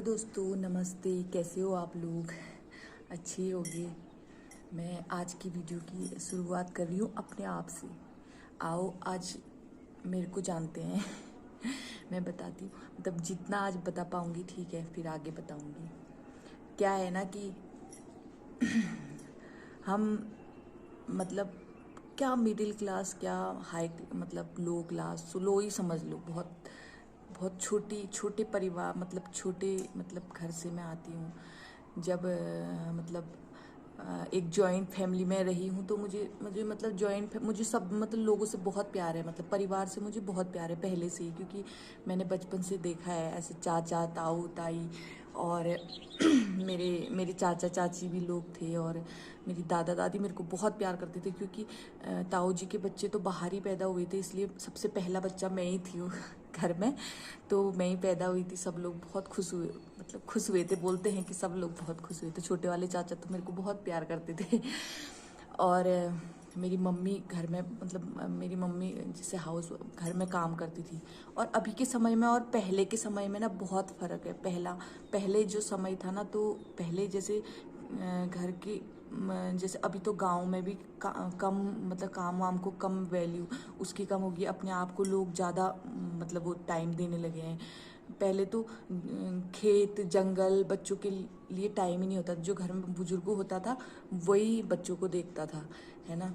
Hello दोस्तों, नमस्ते। कैसे हो आप लोग? अच्छे होंगे। मैं आज की वीडियो की शुरुआत कर रही हूँ अपने आप से। आओ आज मेरे को जानते हैं। मैं बताती हूँ, मतलब जितना आज बता पाऊँगी ठीक है, फिर आगे बताऊँगी। क्या है ना कि हम मतलब क्या मिडिल क्लास, क्या हाई, मतलब लो क्लास, लो ही समझ लो। बहुत बहुत छोटे परिवार, मतलब छोटे मतलब घर से मैं आती हूँ। जब मतलब एक जॉइंट फैमिली में रही हूँ, तो मुझे मुझे मतलब मुझे सब मतलब लोगों से बहुत प्यार है, मतलब परिवार से मुझे बहुत प्यार है पहले से ही, क्योंकि मैंने बचपन से देखा है ऐसे चाचा ताऊ ताई। और मेरे मेरे चाचा चाची भी लोग थे, और मेरी दादा दादी मेरे को बहुत प्यार करते थे, क्योंकि ताऊ जी के बच्चे तो बाहर ही पैदा हुए थे, इसलिए सबसे पहला बच्चा मैं ही थी घर में। तो मैं ही पैदा हुई थी। सब लोग बहुत खुश हुए, मतलब खुश हुए थे, बोलते हैं कि सब लोग बहुत खुश हुए थे। छोटे वाले चाचा तो मेरे को बहुत प्यार करते थे। और मेरी मम्मी घर में, मतलब मेरी मम्मी जैसे हाउस घर में काम करती थी। और अभी के समय में और पहले के समय में ना बहुत फ़र्क है। पहले जो समय था ना, तो पहले जैसे घर के जैसे अभी तो गांव में भी कम, मतलब काम वाम को कम वैल्यू उसकी कम होगी। अपने आप को लोग ज़्यादा मतलब वो टाइम देने लगे हैं। पहले तो खेत जंगल बच्चों के लिए टाइम ही नहीं होता। जो घर में बुजुर्ग होता था वही बच्चों को देखता था, है ना।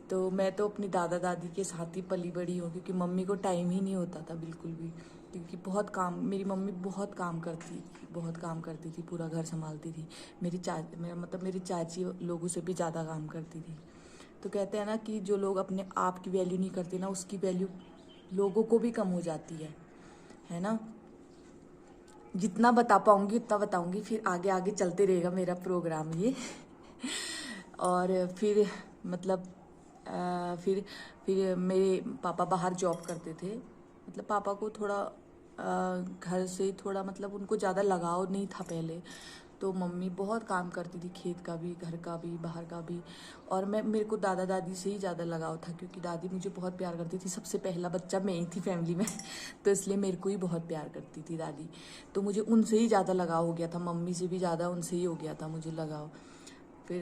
तो मैं तो अपनी दादा दादी के साथ ही पली बड़ी हूँ, क्योंकि मम्मी को टाइम ही नहीं होता था बिल्कुल भी। क्योंकि बहुत काम, मेरी मम्मी बहुत काम करती थी, पूरा घर संभालती थी। मेरी चाची लोगों से भी ज़्यादा काम करती थी। तो कहते हैं ना कि जो लोग अपने आप की वैल्यू नहीं करते ना, उसकी वैल्यू लोगों को भी कम हो जाती है ना। जितना बता पाऊंगी उतना बताऊंगी, फिर आगे आगे चलते रहेगा मेरा प्रोग्राम ये। और फिर मतलब फिर मेरे पापा बाहर जॉब करते थे। मतलब पापा को थोड़ा घर से थोड़ा, मतलब उनको ज़्यादा लगाव नहीं था पहले। तो मम्मी बहुत काम करती थी, खेत का भी, घर का भी, बाहर का भी। और मेरे को दादा दादी से ही ज़्यादा लगाव था, क्योंकि दादी मुझे बहुत प्यार करती थी। सबसे पहला बच्चा मैं ही थी फैमिली में। तो इसलिए मेरे को ही बहुत प्यार करती थी दादी। तो मुझे उनसे ही ज़्यादा लगाव हो गया था, मम्मी से भी ज़्यादा उनसे ही हो गया था मुझे लगाव। फिर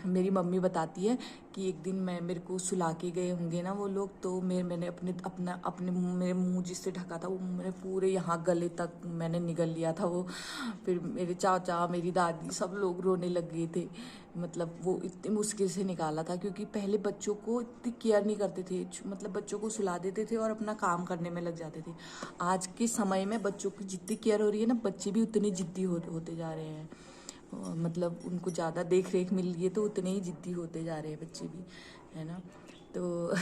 मेरी मम्मी बताती है कि एक दिन मेरे को सुला के गए होंगे ना वो लोग, तो मैंने अपने मेरे मुंह जिससे ढका था वो मैंने पूरे यहाँ गले तक मैंने निगल लिया था वो। फिर मेरे चाचा मेरी दादी सब लोग रोने लग गए थे। मतलब वो इतनी मुश्किल से निकाला था, क्योंकि पहले बच्चों को इतनी केयर नहीं करते थे। मतलब बच्चों को सुला देते थे और अपना काम करने में लग जाते थे। आज के समय में बच्चों की जितनी केयर हो रही है ना, बच्चे भी उतने जिद्दी होते जा रहे हैं। मतलब उनको ज़्यादा देख रेख मिल रही है, तो उतने ही जिद्दी होते जा रहे हैं बच्चे भी, है ना। तो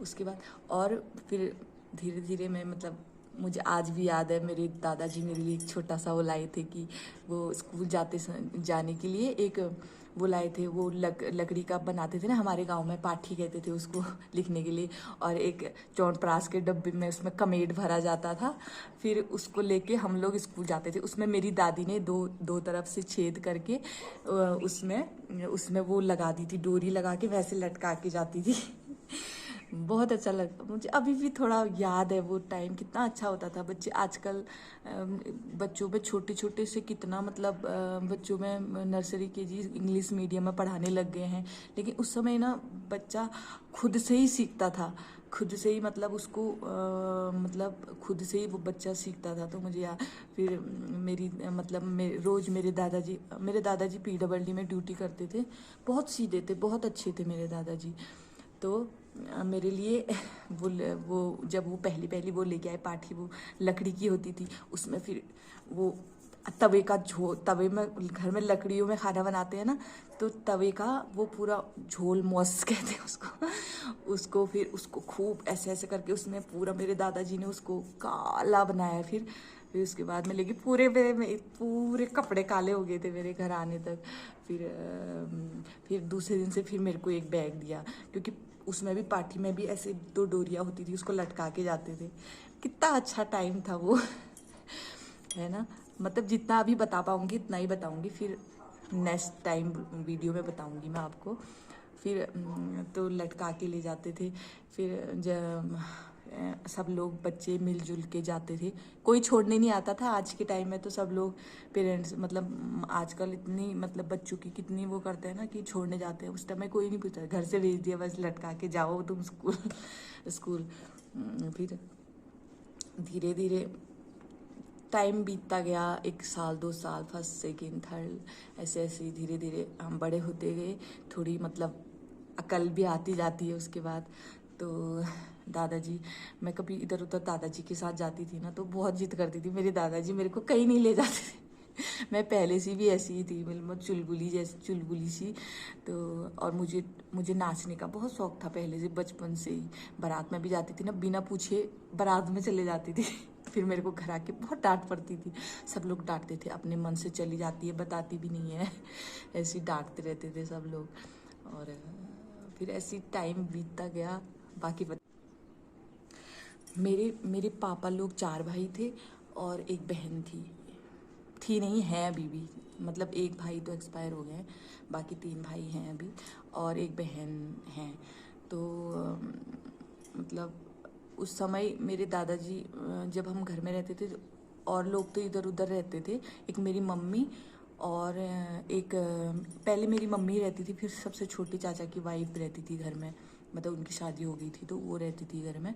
उसके बाद और फिर धीरे धीरे मैं, मतलब मुझे आज भी याद है, मेरे दादाजी मेरे लिए एक छोटा सा वो लाए थे, कि वो स्कूल जाने के लिए एक वो लाए थे। वो लकड़ी का बनाते थे ना, हमारे गांव में पाठी कहते थे उसको लिखने के लिए। और एक च्यवनप्राश के डब्बे में उसमें कमेट भरा जाता था। फिर उसको लेके हम लोग स्कूल जाते थे। उसमें मेरी दादी ने दो तरफ से छेद करके उसमें उसमें वो लगा दी थी, डोरी लगा के वैसे लटका के जाती थी। बहुत अच्छा लगता मुझे, अभी भी थोड़ा याद है वो टाइम कितना अच्छा होता था। बच्चे आजकल बच्चों में छोटे छोटे से कितना, मतलब बच्चों में नर्सरी केजी इंग्लिश मीडियम में पढ़ाने लग गए हैं। लेकिन उस समय ना बच्चा खुद से ही सीखता था, खुद से ही, मतलब उसको मतलब खुद से ही वो बच्चा सीखता था। तो मुझे याद, फिर रोज़ मेरे दादाजी PWD में ड्यूटी करते थे। बहुत सीधे थे, बहुत अच्छे थे मेरे दादाजी। तो मेरे लिए वो जब वो पहली पहली वो लेके आए पाठी, वो लकड़ी की होती थी। उसमें फिर वो तवे में, घर में लकड़ियों में खाना बनाते हैं ना, तो तवे का वो पूरा झोल मौस कहते हैं उसको फिर उसको खूब ऐसे ऐसे करके उसमें पूरा मेरे दादाजी ने उसको काला बनाया। फिर उसके बाद में लेके पूरे कपड़े काले हो गए थे मेरे घर आने तक। फिर दूसरे दिन से फिर मेरे को एक बैग दिया, क्योंकि उसमें भी पार्टी में भी ऐसे 2 डोरियाँ होती थी, उसको लटका के जाते थे। कितना अच्छा टाइम था वो। है ना। मतलब जितना अभी बता पाऊंगी इतना ही बताऊंगी, फिर नेक्स्ट टाइम वीडियो में बताऊंगी मैं आपको। फिर तो लटका के ले जाते थे। फिर जब सब लोग बच्चे मिलजुल के जाते थे, कोई छोड़ने नहीं आता था। आज के टाइम में तो सब लोग पेरेंट्स मतलब आजकल इतनी मतलब बच्चों की कितनी वो करते हैं ना कि छोड़ने जाते हैं। उस टाइम में कोई नहीं पूछता, घर से भेज दिया बस लटका के जाओ तुम स्कूल स्कूल। फिर धीरे धीरे टाइम बीतता गया, 1 साल 2 साल, फर्स्ट सेकेंड थर्ड, ऐसे ऐसे धीरे धीरे हम बड़े होते गए। थोड़ी मतलब अकल भी आती जाती है उसके बाद। तो दादाजी, मैं कभी इधर उधर दादाजी के साथ जाती थी ना तो बहुत जिद करती थी। मेरे दादाजी मेरे को कहीं नहीं ले जाते थे। मैं पहले से भी ऐसी ही थी, मतलब चुलबुली जैसी, चुलबुली सी। तो और मुझे मुझे नाचने का बहुत शौक था पहले से, बचपन से ही। बारात में भी जाती थी ना, बिना पूछे बारात में चले जाती थी। फिर मेरे को घर आके बहुत डांट पड़ती थी। सब लोग डांटते थे, अपने मन से चली जाती है, बताती भी नहीं है। ऐसे ही डांटते रहते थे सब लोग। और फिर ऐसी टाइम बीतता गया। बाकी मेरे मेरे पापा लोग 4 भाई थे और एक बहन थी नहीं, है अभी भी। मतलब एक भाई तो एक्सपायर हो गए हैं, बाकी 3 भाई हैं अभी और एक बहन है। तो मतलब उस समय मेरे दादाजी जब हम घर में रहते थे और लोग तो इधर उधर रहते थे। एक मेरी मम्मी और एक पहले मेरी मम्मी रहती थी, फिर सबसे छोटी चाचा की वाइफ रहती थी घर में। मतलब उनकी शादी हो गई थी तो वो रहती थी घर में।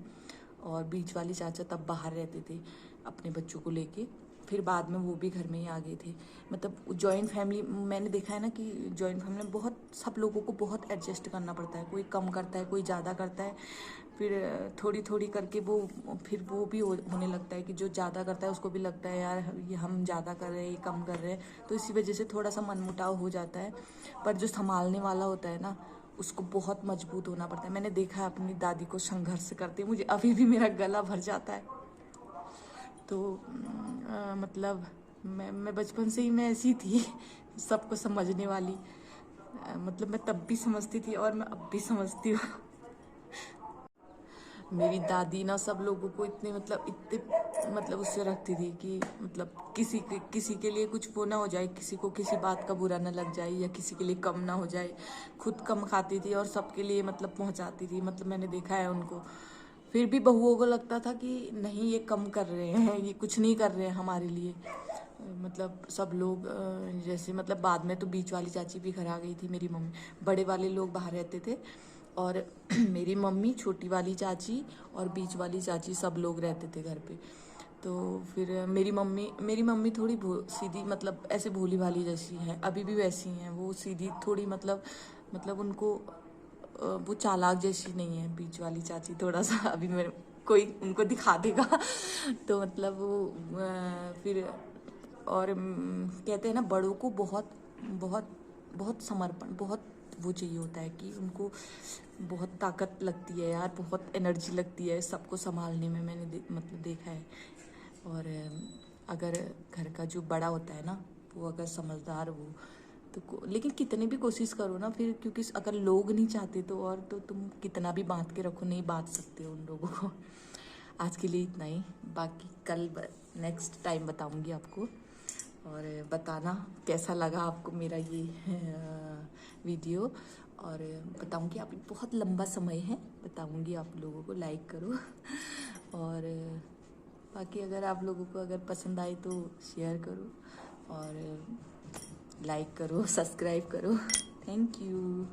और बीच वाले चाचा तब बाहर रहते थे अपने बच्चों को लेके। फिर बाद में वो भी घर में ही आ गए थे। मतलब जॉइंट फैमिली मैंने देखा है ना कि जॉइंट फैमिली में बहुत सब लोगों को बहुत एडजस्ट करना पड़ता है। कोई कम करता है, कोई ज़्यादा करता है। फिर थोड़ी थोड़ी करके वो फिर वो भी होने लगता है कि जो ज़्यादा करता है उसको भी लगता है यार ये हम ज़्यादा कर रहे हैं, ये कम कर रहे हैं। तो इसी वजह से थोड़ा सा मनमुटाव हो जाता है। पर जो संभालने वाला होता है ना, उसको बहुत मजबूत होना पड़ता है। मैंने देखा है अपनी दादी को संघर्ष करते, मुझे अभी भी मेरा गला भर जाता है। तो मतलब मैं बचपन से ही मैं ऐसी थी, सबको समझने वाली। मतलब मैं तब भी समझती थी और मैं अब भी समझती हूँ। मेरी दादी ना सब लोगों को इतने मतलब उससे रखती थी कि मतलब किसी के लिए कुछ वो ना हो जाए, किसी को किसी बात का बुरा ना लग जाए या किसी के लिए कम ना हो जाए। खुद कम खाती थी और सबके लिए मतलब पहुंचाती थी। मतलब मैंने देखा है उनको। फिर भी बहुओं को लगता था कि नहीं ये कम कर रहे हैं, ये कुछ नहीं कर रहे हैं हमारे लिए। मतलब सब लोग जैसे मतलब बाद में तो बीच वाली चाची भी घर आ गई थी मेरी मम्मी। बड़े वाले लोग बाहर रहते थे और मेरी मम्मी, छोटी वाली चाची और बीच वाली चाची सब लोग रहते थे घर पे। तो फिर मेरी मम्मी थोड़ी सीधी, मतलब ऐसे भोली भाली जैसी है, अभी भी वैसी हैं वो, सीधी थोड़ी। मतलब उनको वो चालाक जैसी नहीं है। बीच वाली चाची थोड़ा सा अभी मेरे कोई उनको दिखा देगा। तो मतलब वो फिर और कहते हैं ना बड़ों को बहुत बहुत बहुत समर्पण, बहुत वो चाहिए होता है कि उनको बहुत ताकत लगती है यार, बहुत एनर्जी लगती है सबको संभालने में। मैंने मतलब देखा है। और अगर घर का जो बड़ा होता है ना, वो अगर समझदार हो तो लेकिन कितनी भी कोशिश करो ना फिर, क्योंकि अगर लोग नहीं चाहते तो और तो तुम कितना भी बांध के रखो, नहीं बांध सकते हो उन लोगों को। आज के लिए इतना ही। बाकी कल नेक्स्ट टाइम बताऊंगी आपको। और बताना कैसा लगा आपको मेरा ये वीडियो। और बताऊंगी, आप बहुत लंबा समय है, बताऊंगी आप लोगों को। लाइक करो। और बाकी अगर आप लोगों को अगर पसंद आए तो शेयर करो और लाइक करो, सब्सक्राइब करो। Thank you.